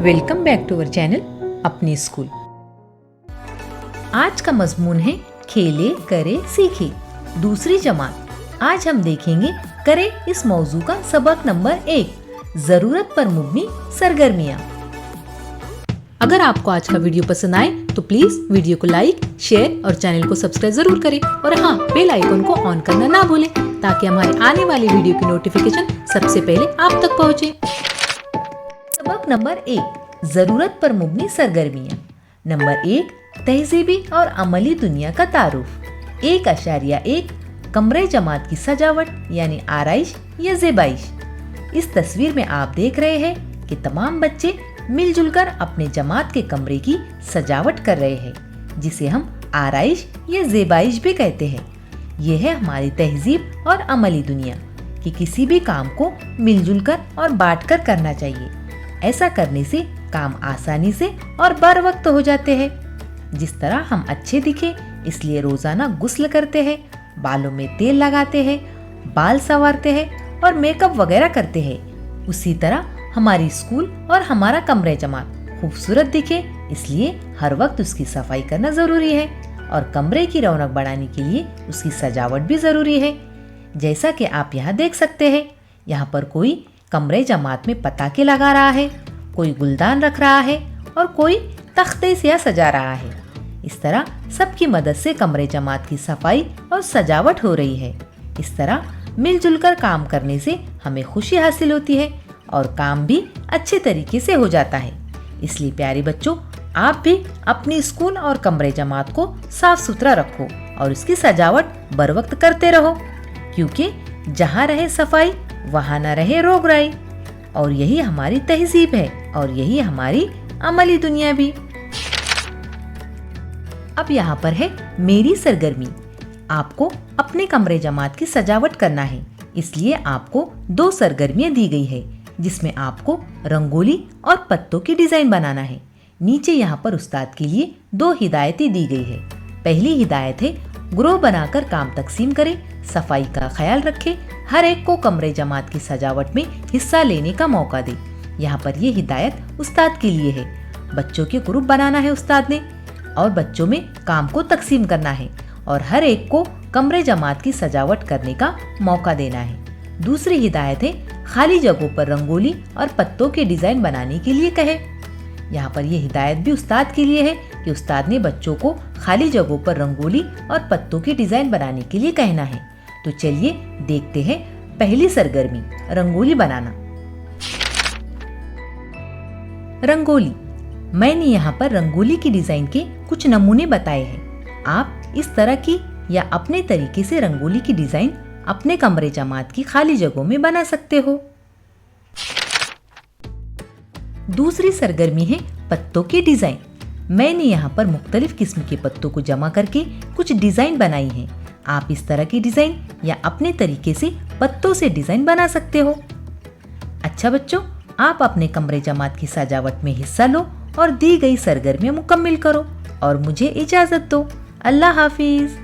Welcome back to our channel अपनी school. आज का मजमून है खेले करे सीखे दूसरी जमात। आज हम देखेंगे करे इस मौजू का सबक नंबर 1, जरूरत पर मुबनी सरगर्मियाँ। अगर आपको आज का वीडियो पसंद आए तो प्लीज वीडियो को लाइक, शेयर और चैनल को सब्सक्राइब जरूर करें और हाँ, बेल आइकन को ऑन करना ना भूलें ताकि हमारे आने वाली वीडियो की नोटिफिकेशन सबसे पहले आप तक पहुँचे। सबक नंबर 1, जरूरत पर मुबनी सरगर्मियाँ। नंबर 1, तहजीबी और अमली दुनिया का तारुफ। 1.1 कमरे जमात की सजावट यानी आराइश या ज़ेबाइश। इस तस्वीर में आप देख रहे हैं कि तमाम बच्चे मिलजुल कर अपने जमात के कमरे की सजावट कर रहे हैं, जिसे हम आराइश या ज़ेबाइश भी कहते हैं। यह है हमारी तहजीब और अमली दुनिया कि किसी भी काम को मिलजुल कर और बांट कर करना चाहिए। ऐसा करने से काम आसानी से और बर वक्त हो जाते हैं। जिस तरह हम अच्छे दिखे इसलिए रोजाना गुस्ल करते हैं, बालों में तेल लगाते हैं, बाल संवारते हैं और मेकअप वगैरह करते हैं, उसी तरह हमारी स्कूल और हमारा कमरे जमात खूबसूरत दिखे इसलिए हर वक्त उसकी सफाई करना जरूरी है और कमरे की रौनक बढ़ाने के लिए उसकी सजावट भी जरूरी है। जैसा कि आप यहाँ देख सकते हैं, यहाँ पर कोई कमरे जमात में पताके लगा रहा है, कोई गुलदान रख रहा है और कोई तख्ते से सजा रहा है। इस तरह सबकी मदद से कमरे जमात की सफाई और सजावट हो रही है। इस तरह मिलजुल कर काम करने से हमें खुशी हासिल होती है और काम भी अच्छे तरीके से हो जाता है। इसलिए प्यारे बच्चों, आप भी अपनी स्कूल और कमरे जमात को साफ सुथरा रखो और उसकी सजावट बर वक्त करते रहो, क्योंकि जहाँ रहे सफाई वहाँ न रहे रोगराई। और यही हमारी तहजीब है और यही हमारी अमली दुनिया भी। अब यहाँ पर है मेरी सरगर्मी। आपको अपने कमरे जमात की सजावट करना है, इसलिए आपको 2 सरगर्मियाँ दी गई है, जिसमें आपको रंगोली और पत्तों की डिजाइन बनाना है। नीचे यहाँ पर उस्ताद के लिए 2 हिदायतें दी गई है। पहली हिदायत है ग्रोह बनाकर काम तकसीम करें, सफाई का ख्याल रखें, हर एक को कमरे जमात की सजावट में हिस्सा लेने का मौका दे। यहाँ पर ये हिदायत उस्ताद के लिए है। बच्चों के ग्रुप बनाना है उस्ताद ने और बच्चों में काम को तकसीम करना है और हर एक को कमरे जमात की सजावट करने का मौका देना है। दूसरी हिदायत है खाली जगहों पर रंगोली और पत्तों के डिजाइन बनाने के लिए कहे। यहाँ पर यह हिदायत भी उस्ताद के लिए है कि उस्ताद ने बच्चों को खाली जगहों पर रंगोली और पत्तों की डिजाइन बनाने के लिए कहना है। तो चलिए देखते हैं पहली सरगर्मी, रंगोली बनाना। रंगोली। मैंने यहाँ पर रंगोली की डिजाइन के कुछ नमूने बताए हैं। आप इस तरह की या अपने तरीके से रंगोली की डिजाइन अपने कमरे जमात की खाली जगहों में बना सकते हो। दूसरी सरगर्मी है पत्तों की डिजाइन। मैंने यहाँ पर मुख्तलिफ किस्म के पत्तों को जमा करके कुछ डिजाइन बनाई है। आप इस तरह की डिजाइन या अपने तरीके से पत्तों से डिजाइन बना सकते हो। अच्छा बच्चों, आप अपने कमरे जमात की सजावट में हिस्सा लो और दी गई सरगर्मियां मुकम्मल करो और मुझे इजाजत दो। अल्लाह हाफिज।